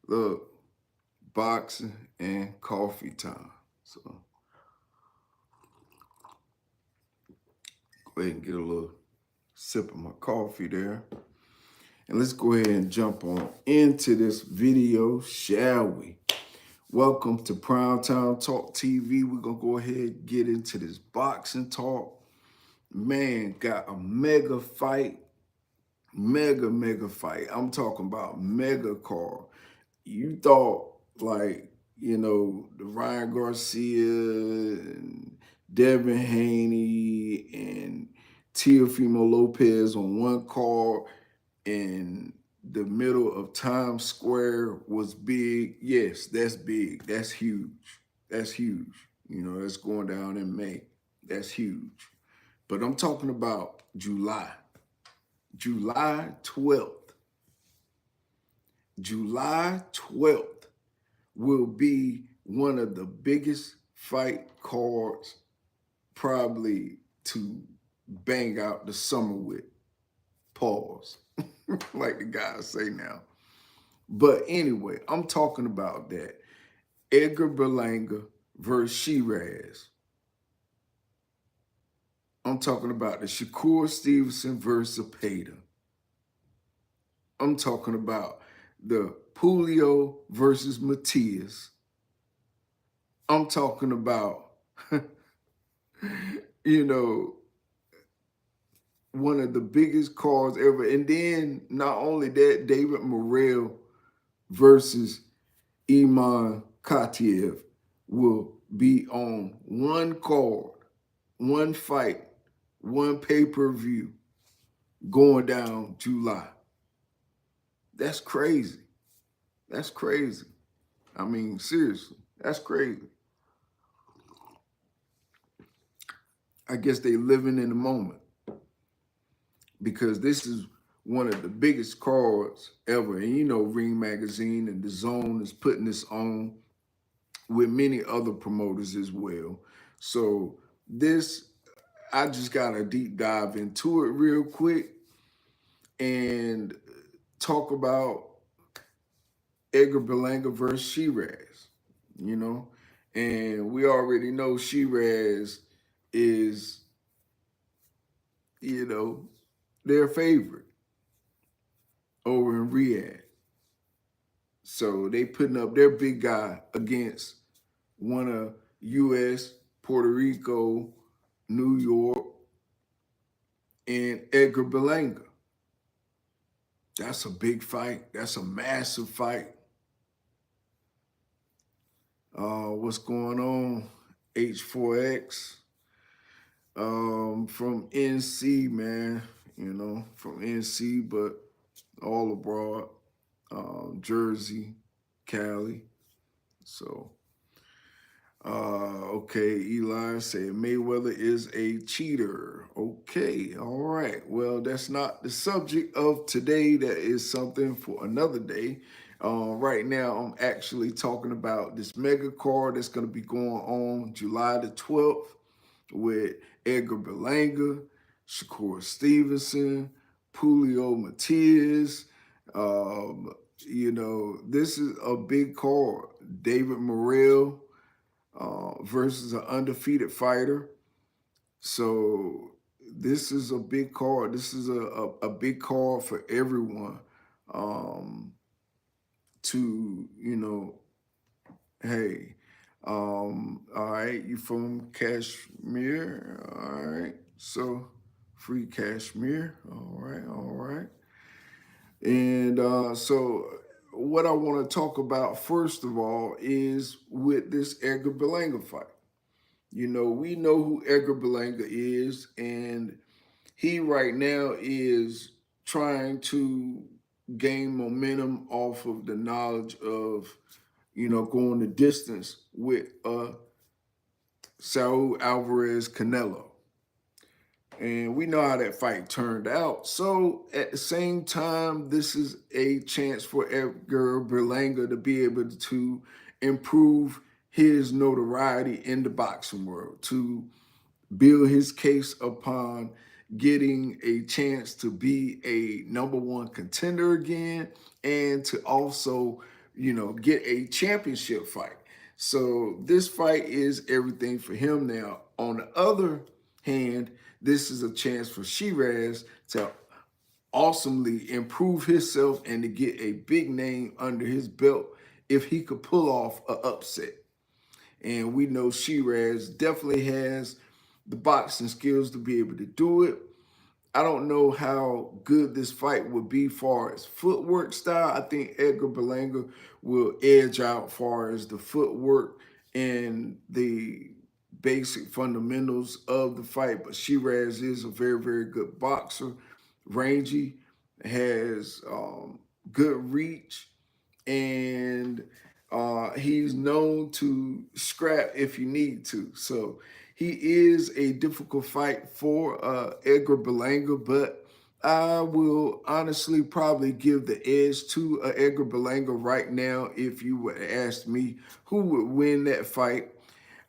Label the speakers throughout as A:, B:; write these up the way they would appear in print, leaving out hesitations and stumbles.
A: Look, boxing and coffee time. So go ahead and get a little sip of my coffee there. And let's go ahead and jump on into this video, shall we? Welcome to PrimeTime Talk TV. We're going to go ahead and get into this boxing talk. Man, got a mega fight. Mega fight. I'm talking about mega card. You thought, like, the Ryan Garcia and Devin Haney and Teofimo Lopez on one card in the middle of Times Square was big. Yes, that's big. That's huge. That's huge. That's going down in May. That's huge. But I'm talking about July 12th. July 12th will be one of the biggest fight cards probably to bang out the summer with. Pause. Like the guys say now. But anyway, I'm talking about that. Edgar Berlanga versus Shiraz. I'm talking about the Shakur Stevenson versus Zapata. I'm talking about the Puello versus Matias. I'm talking about, one of the biggest cards ever. And then not only that, David Morrell versus Iman Katiev will be on one card, one fight, one pay-per-view going down July. That's crazy. That's crazy. I mean, seriously, that's crazy. I guess they living in the moment because this is one of the biggest cards ever. And Ring Magazine and The Zone is putting this on with many other promoters as well. So this, I just got to deep dive into it real quick and talk about Edgar Berlanga versus Shiraz, and we already know Shiraz is, their favorite over in Riyadh. So they putting up their big guy against one of U.S., Puerto Rico, New York, and Edgar Berlanga. That's a big fight. That's a massive fight. What's going on? H4X from NC, man. From NC, but all abroad. Jersey, Cali. So, okay, Eli said Mayweather is a cheater. Okay, all right. Well, that's not the subject of today. That is something for another day. Right now, I'm actually talking about this mega card that's going to be going on July the 12th with Edgar Berlanga, Shakur Stevenson, Puello Matias. This is a big card. David Morrell versus an undefeated fighter. So this is a big card. This is a big card for everyone to, hey, all right, you from Kashmir? All right, so free Kashmir. All right. And so what I want to talk about first of all is with this Edgar Berlanga fight. We know who Edgar Berlanga is, and he right now is trying to gain momentum off of the knowledge of, going the distance with Saul Alvarez Canelo. And we know how that fight turned out. So at the same time, this is a chance for Edgar Berlanga to be able to improve his notoriety in the boxing world, to build his case upon getting a chance to be a number one contender again, and to also get a championship fight. So this fight is everything for him now. On the other hand, this is a chance for Shiraz to awesomely improve himself and to get a big name under his belt if he could pull off an upset. And we know Shiraz definitely has the boxing skills to be able to do it. I don't know how good this fight would be far as footwork style. I think Edgar Berlanga will edge out far as the footwork and the basic fundamentals of the fight. But Shiraz is a very, very good boxer, rangy, has good reach, and he's known to scrap if you need to. So he is a difficult fight for Edgar Berlanga, but I will honestly probably give the edge to Edgar Berlanga right now. If you would ask me who would win that fight,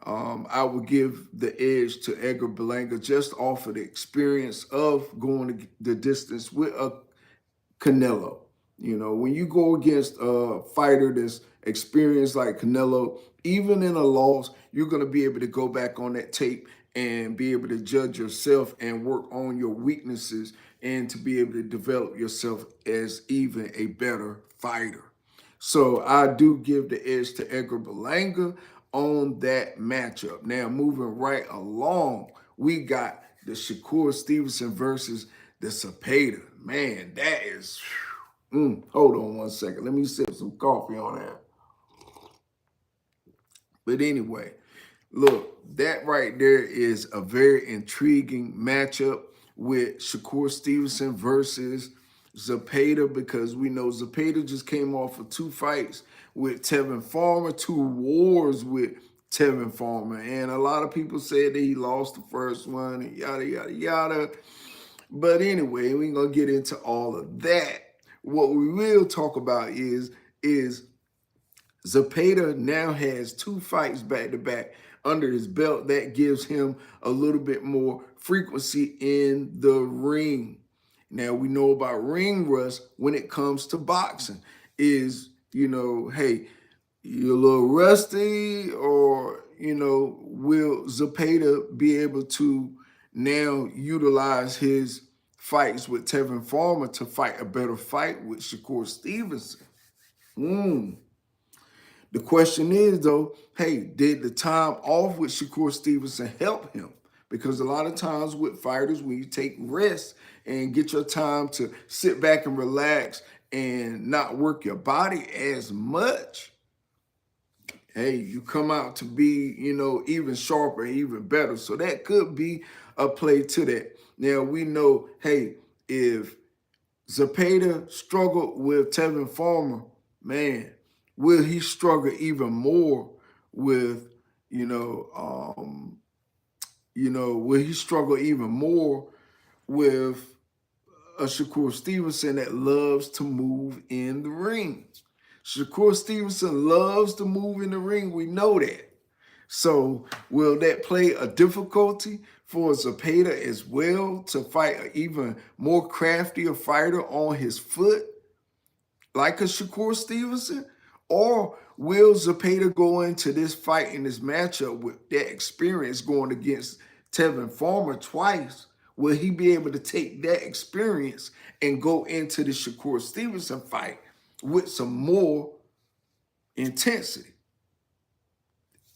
A: I would give the edge to Edgar Berlanga just off of the experience of going the distance with a Canelo. When you go against a fighter that's experienced like Canelo, even in a loss, you're going to be able to go back on that tape and be able to judge yourself and work on your weaknesses and to be able to develop yourself as even a better fighter. So I do give the edge to Edgar Berlanga on that matchup. Now, moving right along, we got the Shakur Stevenson versus the Cepeda. Man, that is... hold on one second. Let me sip some coffee on that. But anyway, look, that right there is a very intriguing matchup with Shakur Stevenson versus Cepeda, because we know Cepeda just came off of 2 fights with Tevin Farmer, 2 wars with Tevin Farmer. And a lot of people said that he lost the first one and yada, yada, yada. But anyway, we ain't going to get into all of that. What we will talk about is Cepeda now has 2 fights back-to-back under his belt. That gives him a little bit more frequency in the ring. Now, we know about ring rust when it comes to boxing is, hey, you're a little rusty, or, will Cepeda be able to now utilize his fights with Tevin Farmer to fight a better fight with Shakur Stevenson? The question is, though, hey, did the time off with Shakur Stevenson help him? Because a lot of times with fighters, when you take rest and get your time to sit back and relax and not work your body as much, hey, you come out to be, even sharper, even better. So that could be a play to that. Now, we know, hey, if Cepeda struggled with Tevin Farmer, man, will he struggle even more with, will he struggle even more with a Shakur Stevenson that loves to move in the ring? Shakur Stevenson loves to move in the ring. We know that. So will that play a difficulty for Cepeda as well to fight an even more craftier fighter on his foot like a Shakur Stevenson? Or will Cepeda go into this fight, in this matchup, with that experience going against Tevin Farmer twice? Will he be able to take that experience and go into the Shakur Stevenson fight with some more intensity?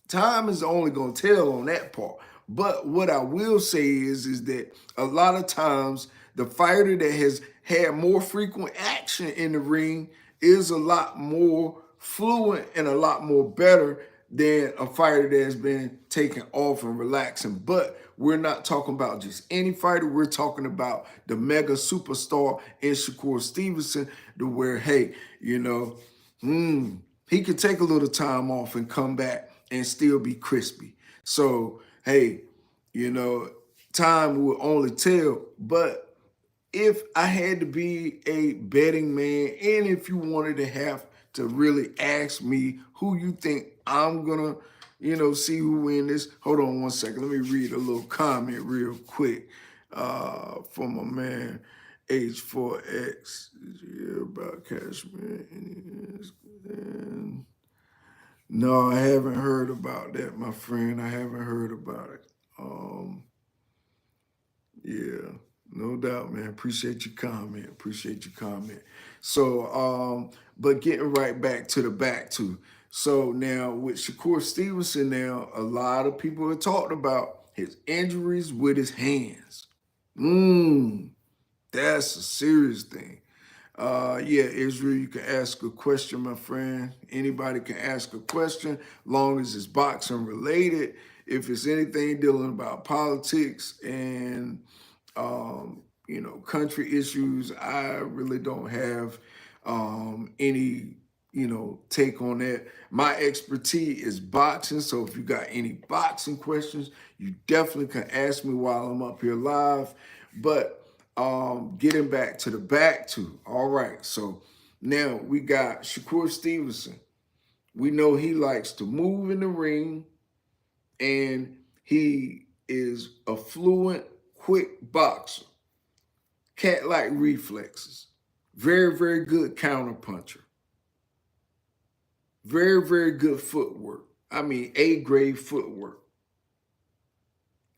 A: Time is only going to tell on that part. But what I will say is that a lot of times the fighter that has had more frequent action in the ring is a lot more fluent and a lot more better than a fighter that has been taking off and relaxing. But we're not talking about just any fighter. We're talking about the mega superstar in Shakur Stevenson, to where, hey, he could take a little time off and come back and still be crispy. So, hey, time will only tell. But if I had to be a betting man, and if you wanted to have to really ask me who you think I'm gonna, see who win this. Hold on one second. Let me read a little comment real quick from my man H4X. About Cashman. No, I haven't heard about that, my friend. I haven't heard about it. Yeah, no doubt, man. Appreciate your comment. Appreciate your comment. So, but getting right back to the back to. So now with Shakur Stevenson, now a lot of people have talked about his injuries with his hands. That's a serious thing. Yeah, Israel, you can ask a question, my friend. Anybody can ask a question, long as it's boxing related. If it's anything dealing about politics and country issues, I really don't have any, take on that. My expertise is boxing, so if you got any boxing questions, you definitely can ask me while I'm up here live. But getting back to the back to, all right, so now we got Shakur Stevenson. We know he likes to move in the ring, and he is a fluent, quick boxer. Cat-like reflexes. Very, very good counterpuncher. Very, very good footwork. I mean, A-grade footwork.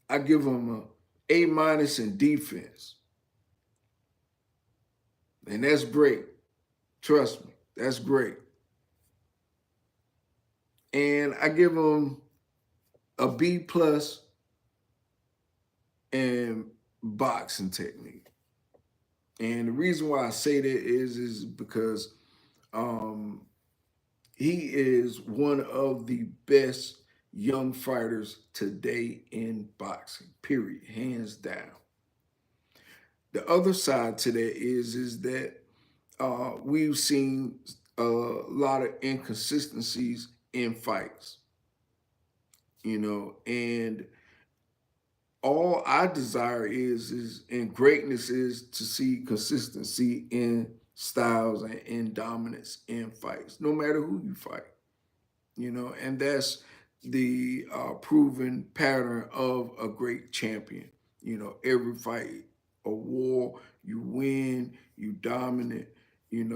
A: I give him a A- in defense. And that's great. Trust me, that's great. And I give him a B+ in boxing technique. And the reason why I say that is because um, he is one of the best young fighters today in boxing, period, hands down. The other side to that is that we've seen a lot of inconsistencies in fights, and all I desire is and greatness is to see consistency in styles and in dominance in fights, no matter who you fight. And that's the proven pattern of a great champion. Every fight, a war, you win, you dominate, and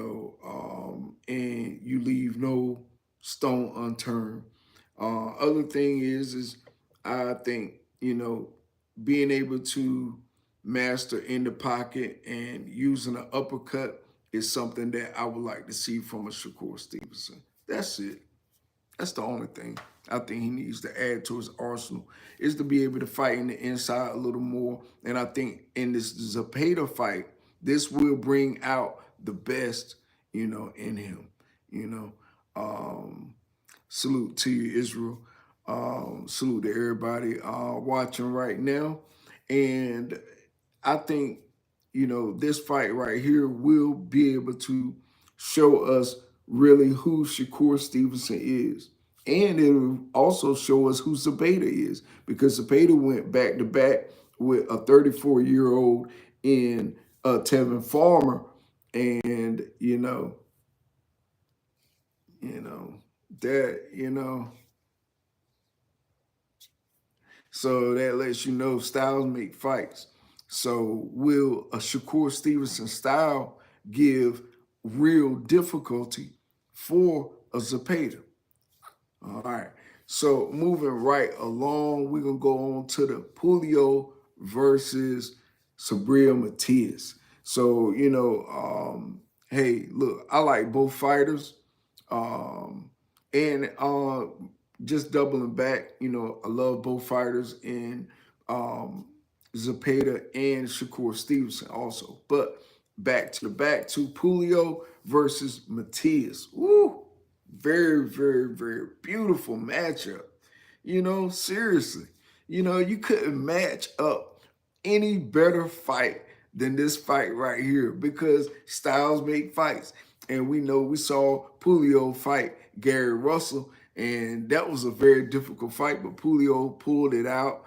A: you leave no stone unturned. Other thing is I think, being able to master in the pocket and using an uppercut is something that I would like to see from a Shakur Stevenson. That's it. That's the only thing I think he needs to add to his arsenal is to be able to fight in the inside a little more. And I think in this Zapata fight, this will bring out the best, in him. You know, salute to you, Israel. Salute to everybody watching right now. And I think, this fight right here will be able to show us really who Shakur Stevenson is. And it will also show us who Zapata is, because Zapata went back to back with a 34-year-old in Tevin Farmer. And, you know, that, so that lets you know styles make fights. So will a Shakur Stevenson style give real difficulty for a Zapata? All right. So moving right along, we're gonna go on to the Puello versus Sabria Matias. So hey, look, I like both fighters, and just doubling back, I love both fighters in Zapata and Shakur Stevenson also. But back to Puello versus Matias. Woo! Very, very, very beautiful matchup. Seriously. You couldn't match up any better fight than this fight right here, because styles make fights. And we saw Puello fight Gary Russell, and that was a very difficult fight, but Puello pulled it out.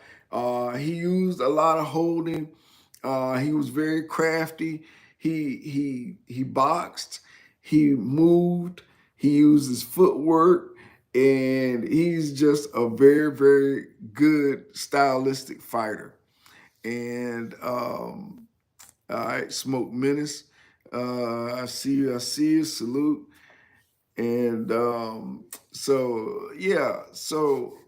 A: He used a lot of holding. He was very crafty. He boxed. He moved. He used his footwork, and he's just a very, very good stylistic fighter. And all right, Smoke Menace. I see you. Salute. And So yeah, so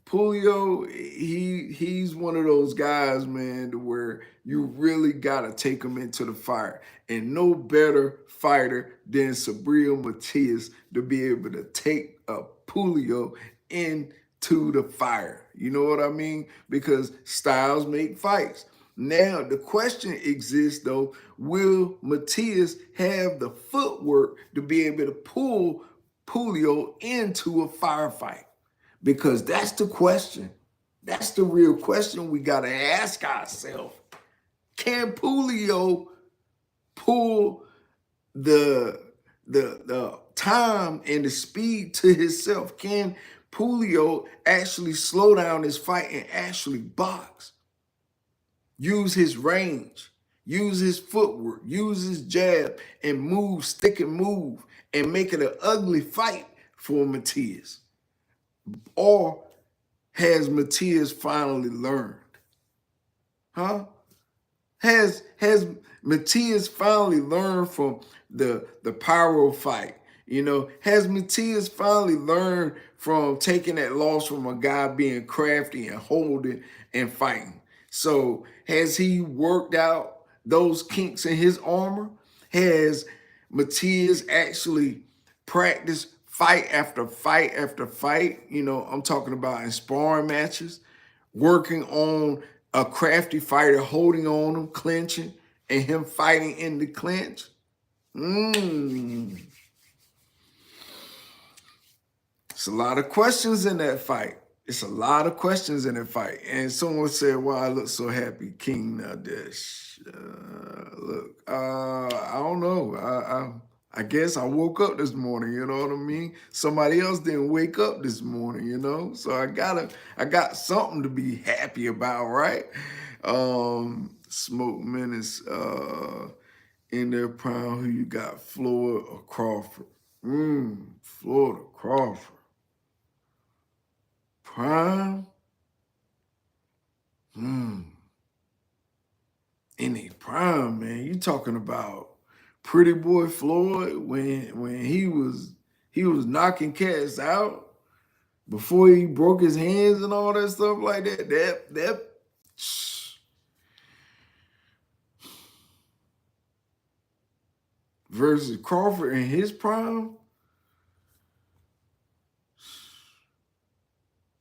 A: Puello, he's one of those guys, man, to where you really gotta take him into the fire. And no better fighter than Sabrina Matias to be able to take a Puello into the fire. You know what I mean? Because styles make fights. Now the question exists though, will Matias have the footwork to be able to pull Puello into a firefight? Because that's the question. That's the real question we got to ask ourselves. Can Puello pull the the time and the speed to himself? Can Puello actually slow down his fight and actually box? Use his range, use his footwork, use his jab, and move, stick and move, and make it an ugly fight for Matias? Or has Matias finally learned? Huh? Has Matias finally learned from the pyro fight? You know, has Matias finally learned from taking that loss from a guy being crafty and holding and fighting? So has he worked out those kinks in his armor? Has Matias actually practiced fight after fight after fight? You know, I'm talking about in sparring matches, working on a crafty fighter holding on him, clinching, and him fighting in the clinch. It's a lot of questions in that fight. It's a lot of questions in that fight. And someone said, "Why I look so happy, King Nadesh." I don't know. I guess I woke up this morning. You know what I mean? Somebody else didn't wake up this morning. You know, so I got something to be happy about, right? Smoke Menace in their prime. Who you got, Floyd or Crawford? Floyd or Crawford? Prime? In a prime, man. You talking about Pretty Boy Floyd when he was knocking cats out before he broke his hands and all that stuff like that. That versus Crawford in his prime.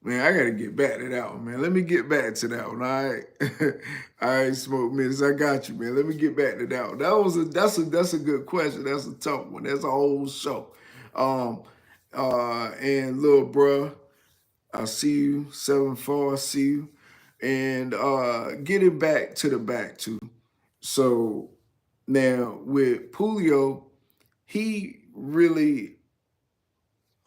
A: Man, I gotta get back to that one, man. Let me get back to that one. All right, all right, Smoke Minutes. I got you, man. Let me get back to that one. That's a good question. That's a tough one. That's a whole show. And little bruh, I see you. 7-4, I see you. And getting back to the back too. So now with Puello, he really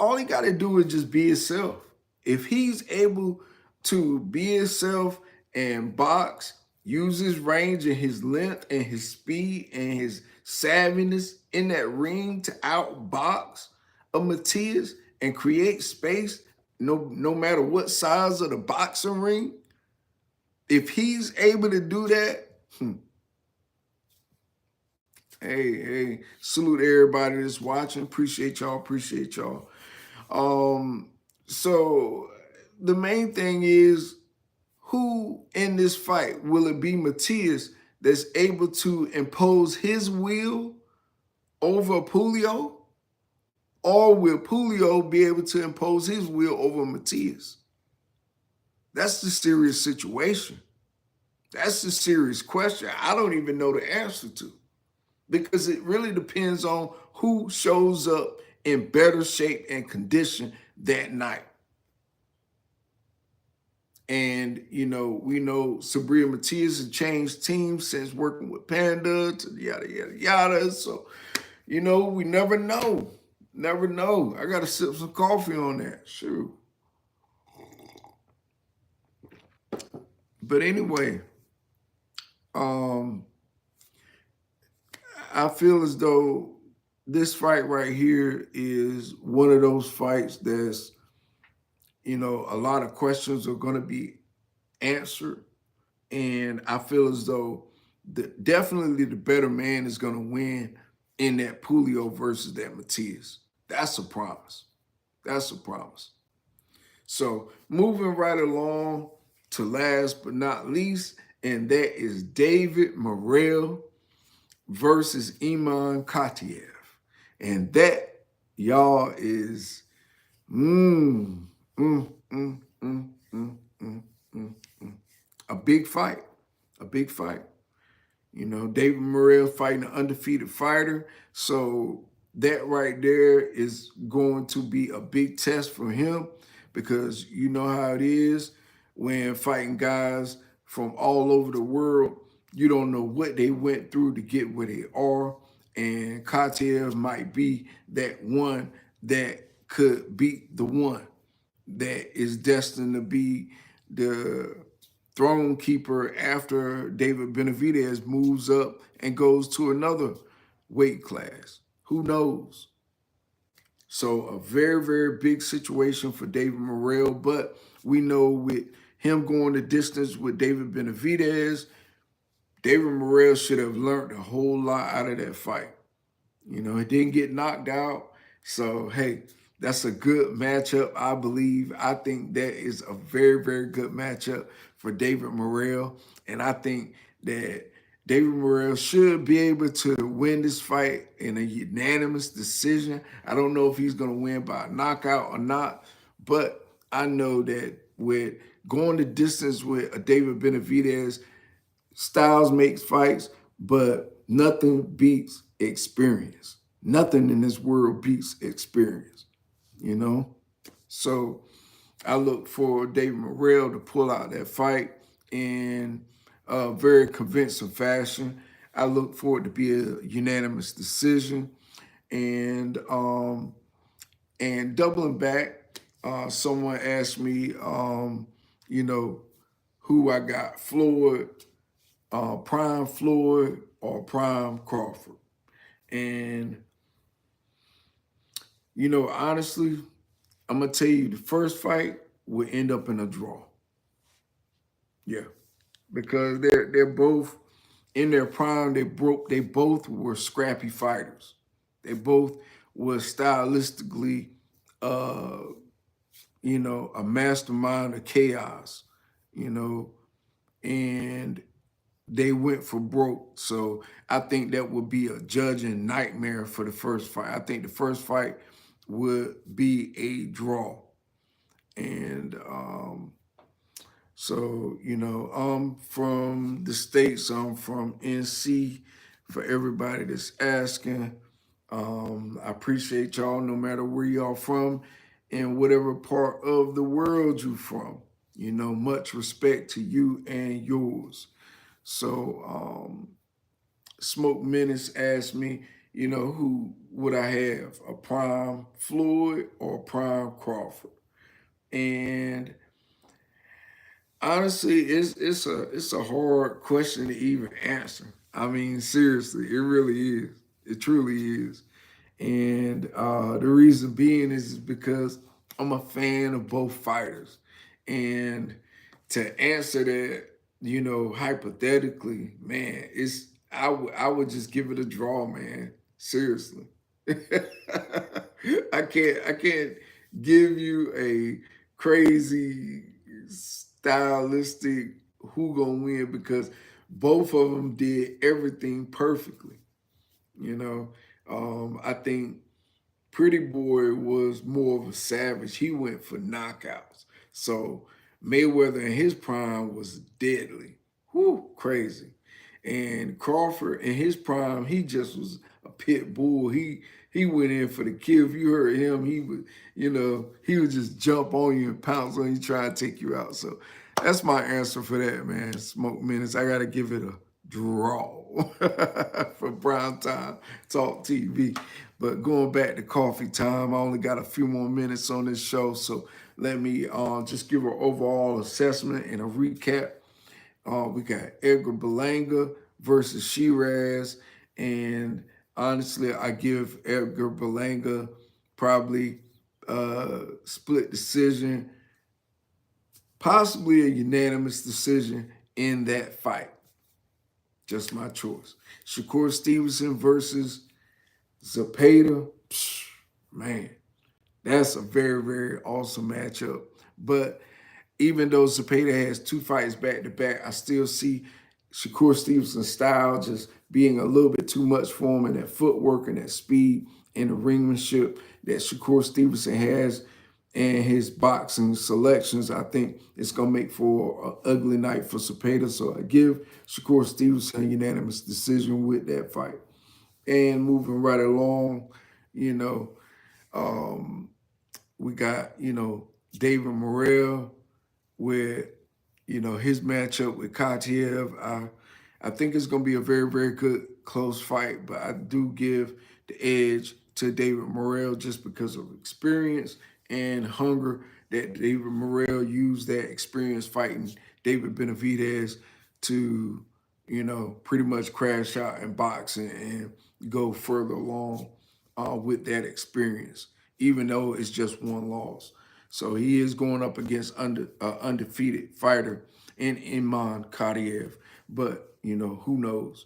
A: all he got to do is just be himself. If he's able to be himself and box, use his range and his length and his speed and his savviness in that ring to outbox a Matias and create space, no matter what size of the boxing ring, if he's able to do that, hey, salute everybody that's watching. Appreciate y'all. Appreciate y'all. So the main thing is, who in this fight will it be Matias that's able to impose his will over Puello, or will Puello be able to impose his will over Matias? That's the serious situation. That's the serious question. I don't even know the answer to, because it really depends on who shows up in better shape and condition that night. And, you know, we know Sabrina Matias has changed teams since working with Panda to yada, yada, yada. So, you know, we never know. Never know. I got to sip some coffee on that. Sure. But anyway, I feel as though this fight right here is one of those fights that's, you know, a lot of questions are going to be answered. And I feel as though definitely the better man is going to win in that Puello versus that Matias. That's a promise. That's a promise. So moving right along to last but not least, and that is David Morrell versus Iman Katiev. And that, y'all, is mm, mm, mm, mm, mm, mm, mm, mm. A big fight. A big fight. You know, David Morrell fighting an undefeated fighter. So that right there is going to be a big test for him because you know how it is when fighting guys from all over the world. You don't know what they went through to get where they are. And Katiev might be that one that could beat the one that is destined to be the throne keeper after David Benavidez moves up and goes to another weight class. Who knows? So a very, very big situation for David Morrell, but we know with him going the distance with David Benavidez, David Morrell should have learned a whole lot out of that fight. You know, he didn't get knocked out. So, hey, that's a good matchup, I believe. I think that is a very, very good matchup for David Morrell. And I think that David Morrell should be able to win this fight in a unanimous decision. I don't know if he's going to win by a knockout or not, but I know that with going the distance with a David Benavidez, styles makes fights, but nothing beats experience. Nothing in this world beats experience, you know? So I look for David Morrell to pull out that fight in a very convincing fashion. I look for it to be a unanimous decision. And doubling back, someone asked me, you know, who I got, Floyd, Prime Floyd or Prime Crawford. And, you know, honestly, I'm going to tell you the first fight will end up in a draw. Yeah. Because they're both in their prime, they both were scrappy fighters. They both were stylistically you know, a mastermind of chaos, you know, and they went for broke. So I think that would be a judging nightmare for the first fight. I think the first fight would be a draw. And so, you know, I'm from the States, I'm from NC for everybody that's asking. I appreciate y'all no matter where y'all from and whatever part of the world you from. You know, much respect to you and yours. So Smoke Menace asked me, you know, who would I have, a Prime Floyd or a Prime Crawford? And honestly, it's a hard question to even answer. I mean, seriously, it really is. It truly is. And the reason being is because I'm a fan of both fighters. And to answer that, you know, hypothetically, man, I would just give it a draw, man. Seriously. I can't give you a crazy stylistic who gonna win because both of them did everything perfectly. You know, I think Pretty Boy was more of a savage. He went for knockouts. So Mayweather in his prime was deadly. Whoo, crazy. And Crawford in his prime, he just was a pit bull. He went in for the kill. If you heard him, he would, you know, he would just jump on you and pounce on you, try to take you out. So that's my answer for that, man. Smoke Menace. I gotta give it a draw for PrimeTime Talk TV. But going back to coffee time, I only got a few more minutes on this show, so let me just give an overall assessment and a recap. We got Edgar Berlanga versus Shiraz, and honestly, I give Edgar Berlanga probably split decision, possibly a unanimous decision in that fight. Just my choice. Shakur Stevenson versus Zapata. Man, That's a very, very awesome matchup. But even though Zepeda has 2 fights back to back, I still see Shakur Stevenson's style just being a little bit too much for him, and that footwork and that speed and the ringmanship that Shakur Stevenson has and his boxing selections. I think it's going to make for an ugly night for Zepeda. So I give Shakur Stevenson a unanimous decision with that fight. And moving right along, you know, um, we got, David Morrell with, his matchup with Katiev. I think it's going to be a very, very good close fight, but I do give the edge to David Morrell just because of experience and hunger that David Morrell used that experience fighting David Benavidez to, pretty much crash out in boxing and go further along with that experience, even though it's just one loss. So he is going up against undefeated fighter in Iman Kadiev. But, who knows?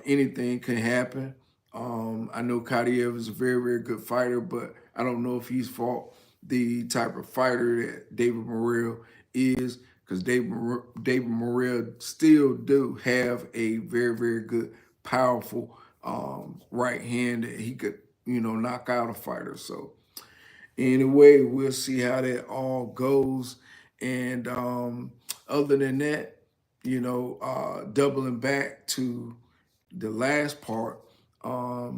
A: Anything can happen. I know Kadiev is a very, very good fighter, but I don't know if he's fought the type of fighter that David Morrell is, because David Morrell still do have a very, very good, powerful right hand that he could, knock out a fighter. So anyway, we'll see how that all goes. And other than that, doubling back to the last part uh,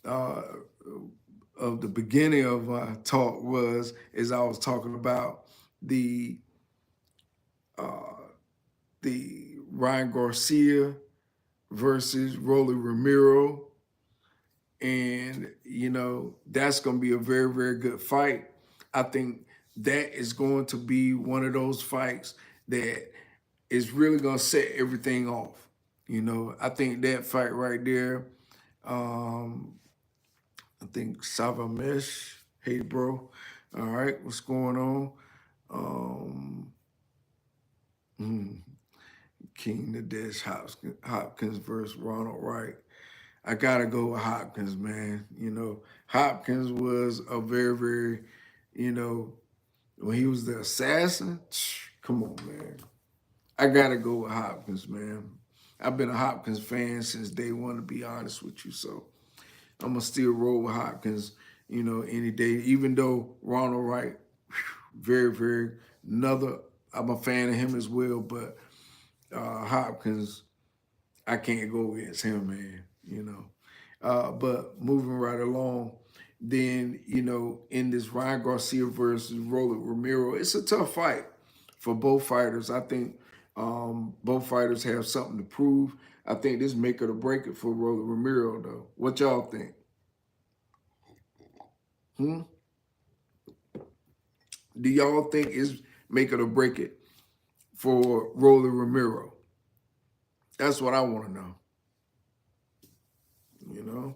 A: of the beginning of my talk was, as I was talking about the uh, the Ryan Garcia versus Rolly Ramiro. And, that's going to be a very, very good fight. I think that is going to be one of those fights that is really going to set everything off. I think that fight right there, um, I think Savamesh, hey, bro. All right, what's going on? Um, hmm, King Nadesh Hopkins versus Ronald Wright. I gotta go with Hopkins, man. Hopkins was a very, very, when he was the assassin, come on, man. I gotta go with Hopkins, man. I've been a Hopkins fan since day one, to be honest with you. So I'm gonna still roll with Hopkins, any day. Even though Ronald Wright, very, very another. I'm a fan of him as well, but Hopkins, I can't go against him, man. But moving right along, then, in this Ryan Garcia versus Rolly Ramiro, it's a tough fight for both fighters. I think both fighters have something to prove. I think this make it or break it for Rolly Ramiro, though. What y'all think? Hmm? Do y'all think it's make it or break it for Rolly Ramiro? That's what I want to know. You know?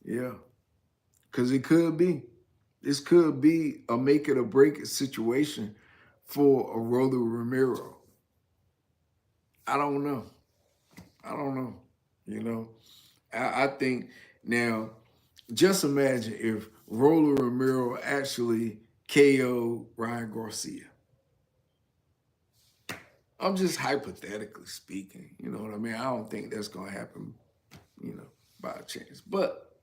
A: Yeah. Because it could be. This could be a make it or break it situation for a Rolly Ramiro. I don't know. I don't know. You know, I think now, just imagine if Rolly Ramiro actually KO Ryan Garcia. I'm just hypothetically speaking. You know what I mean? I don't think that's going to happen, by chance. But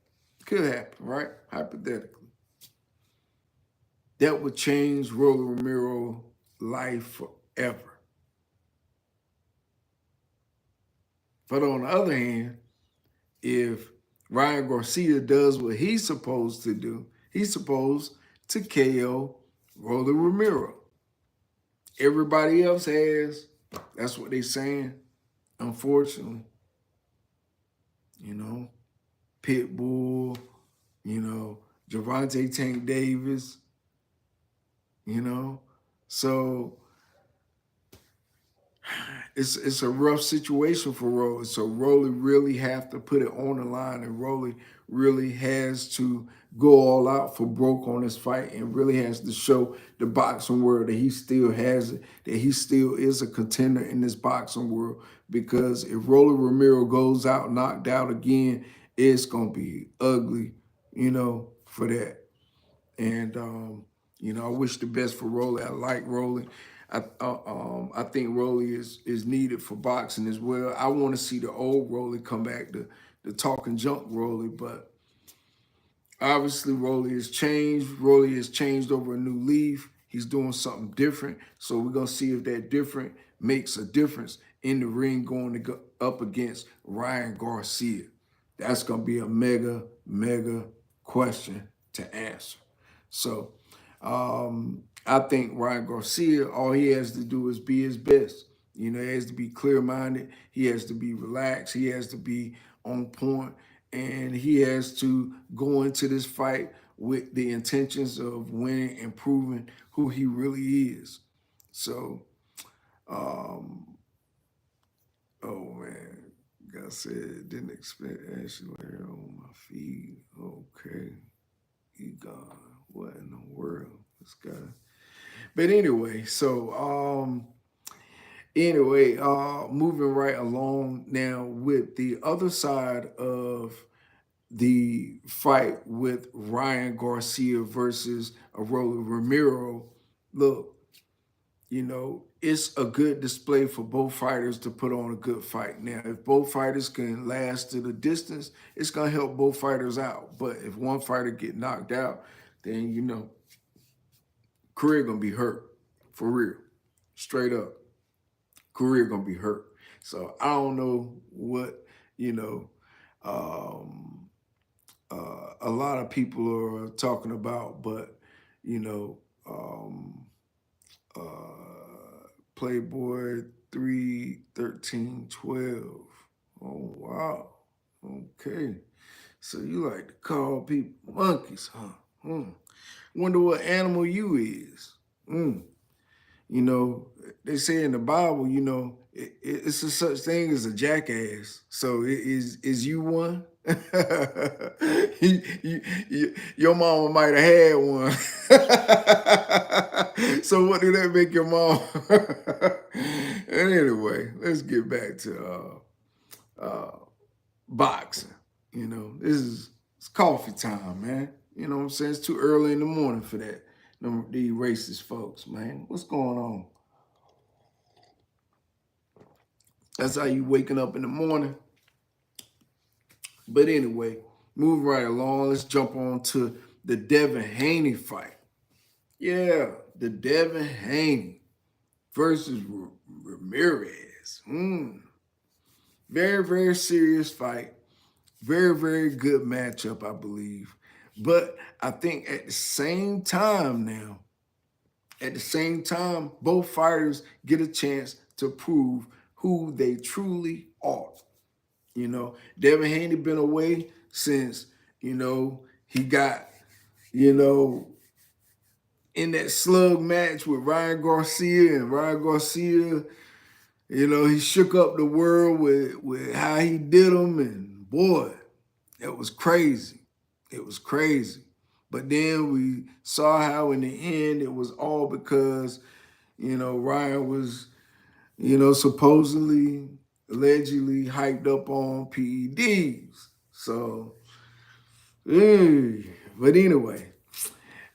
A: it could happen, right? Hypothetically. That would change Rolly Ramiro's life forever. But on the other hand, if Ryan Garcia does what he's supposed to do, he's supposed to KO Rolly Ramiro. Everybody else has. That's what they're saying. Unfortunately, you know, Pitbull, Javante Tank Davis, So it's a rough situation for Rolly. So Rolly really have to put it on the line, and Rolly really has to go all out for broke on this fight, and really has to show the boxing world that he still has it, that he still is a contender in this boxing world. Because if Rolly Ramiro goes out knocked out again, it's gonna be ugly, for that. And I wish the best for Rolly. I like Rolly. I think Rolly is needed for boxing as well. I want to see the old Rolly come back, the talking junk Rolly, but obviously Rolly has changed. Rolly has changed over a new leaf. He's doing something different. So we're gonna see if that different makes a difference in the ring going to go up against Ryan Garcia. That's gonna be a mega question to answer. So I think Ryan Garcia, all he has to do is be his best. He has to be clear-minded. He has to be relaxed. He has to be on point, and he has to go into this fight with the intentions of winning and proving who he really is. So, oh man, God said didn't expect Ashley Larry on my feed. Okay, he gone. What in the world, this guy? But anyway, moving right along now with the other side of the fight with Ryan Garcia versus Arola Romero. Look, it's a good display for both fighters to put on a good fight. Now, if both fighters can last to the distance, it's gonna help both fighters out. But if one fighter get knocked out, then career gonna be hurt for real, straight up. Career gonna be hurt. So I don't know what you know. A lot of people are talking about, but you know, Playboy 31312. Oh wow. Okay. So you like to call people monkeys, huh? Wonder what animal you is. You know, they say in the Bible, it's a such thing as a jackass. So is you one? Your mama might have had one. So what do that make your mom? And anyway, let's get back to boxing. It's coffee time, man. You know what I'm saying? It's too early in the morning for that. These racist folks, man. What's going on? That's how you waking up in the morning. But anyway, moving right along, let's jump on to the Devin Haney fight. Yeah, the Devin Haney versus Ramirez. Very, very serious fight. Very, very good matchup, I believe. But I think at the same time now, both fighters get a chance to prove who they truly are. Devin Haney been away since, he got, you know, in that slug match with Ryan Garcia, and Ryan Garcia, he shook up the world with how he did them, and boy, it was crazy. It was crazy. But then we saw how in the end it was all because, Ryan was, supposedly, allegedly hyped up on PEDs. So, but anyway,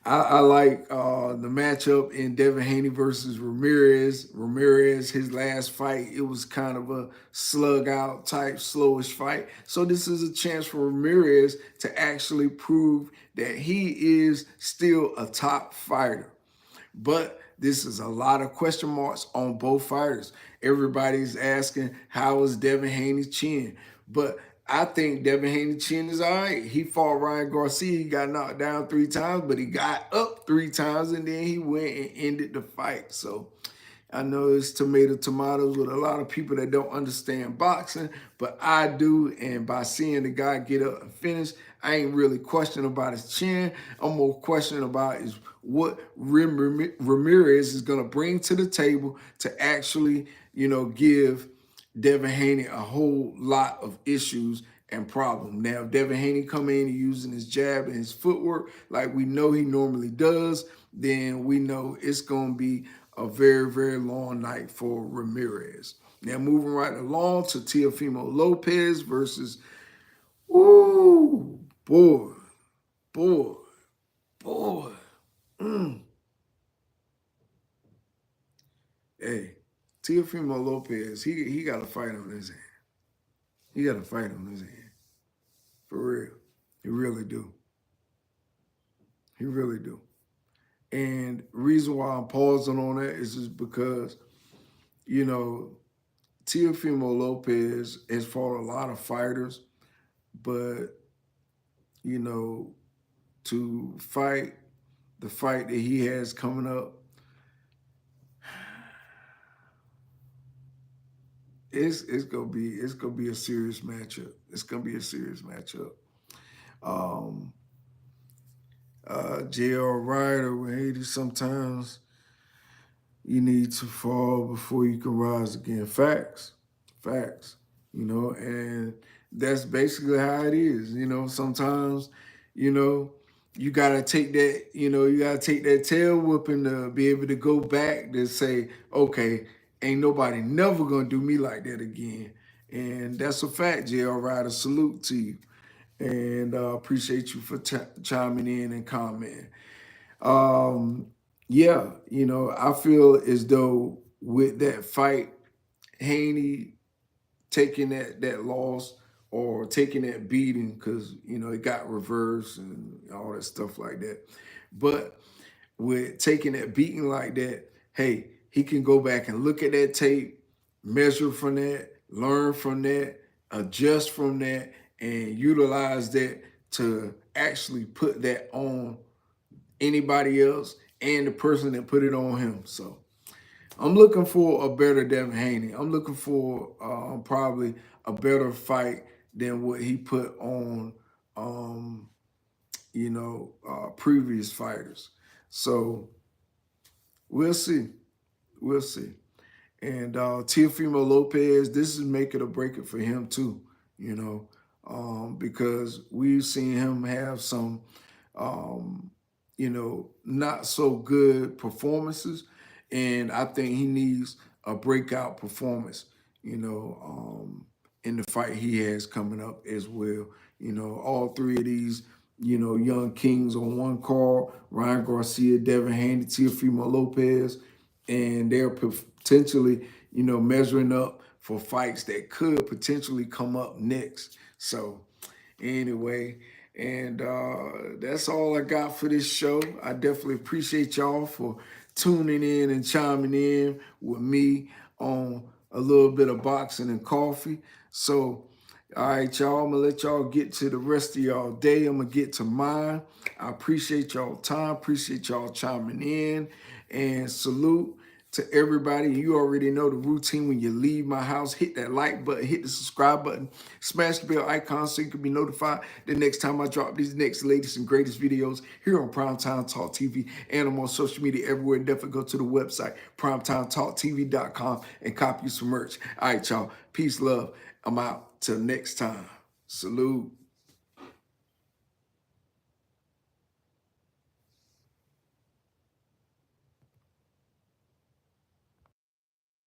A: I like the matchup in Devin Haney versus Ramirez. Ramirez, his last fight, it was kind of a slug out type, slowish fight. So this is a chance for Ramirez to actually prove that he is still a top fighter. But this is a lot of question marks on both fighters. Everybody's asking, how is Devin Haney's chin? But I think Devin Haney's chin is all right. He fought Ryan Garcia. He got knocked down 3 times, but he got up 3 times, and then he went and ended the fight. So I know it's tomatoes with a lot of people that don't understand boxing, but I do. And by seeing the guy get up and finish, I ain't really questioning about his chin. I'm more questioning about is what Ramirez is going to bring to the table to actually, give Devin Haney a whole lot of issues and problems. Now, if Devin Haney come in using his jab and his footwork like we know he normally does, then we know it's going to be a very, very long night for Ramirez. Now, moving right along to Teofimo Lopez versus, boy, hey, Teofimo Lopez, he got a fight on his hand. He got a fight on his hand. For real. He really do. He really do. And reason why I'm pausing on that is just because, you know, Teofimo Lopez has fought a lot of fighters, but, you know, to fight the fight that he has coming up, it's gonna be a serious matchup. It's gonna be a serious matchup. Um, J.R. Ryder with Haiti, sometimes you need to fall before you can rise again. Facts. Facts. You know, and that's basically how it is. You know, sometimes, you know, you gotta take that, you gotta take that tail whooping to be able to go back to say, okay, ain't nobody never gonna do me like that again. And that's a fact, J.R. Ryder. Salute to you. And appreciate you for chiming in and commenting. Um, yeah, I feel as though with that fight, Haney taking that loss or taking that beating, because it got reversed and all that stuff like that. But with taking that beating like that, hey, he can go back and look at that tape, measure from that, learn from that, adjust from that, and utilize that to actually put that on anybody else and the person that put it on him. So I'm looking for a better Devin Haney. I'm looking for probably a better fight than what he put on, previous fighters. So we'll see. We'll see. And Teofimo Lopez, this is make it or break it for him too, because we've seen him have some, not so good performances. And I think he needs a breakout performance, in the fight he has coming up as well. All three of these, young kings on one card: Ryan Garcia, Devin Haney, Teofimo Lopez, and they're potentially, measuring up for fights that could potentially come up next. So anyway, and that's all I got for this show. I definitely appreciate y'all for tuning in and chiming in with me on a little bit of boxing and coffee. So, all right, y'all, I'm going to let y'all get to the rest of y'all day. I'm going to get to mine. I appreciate y'all time. Appreciate y'all chiming in. And salute to everybody. You already know the routine. When you leave my house, hit that like button, hit the subscribe button, smash the bell icon so you can be notified the next time I drop these next latest and greatest videos here on PrimeTime Talk TV, and I'm on social media everywhere. Definitely go to the website, primetimetalktv.com, and copy some merch. All right, y'all. Peace, love. I'm out. Till next time. Salute.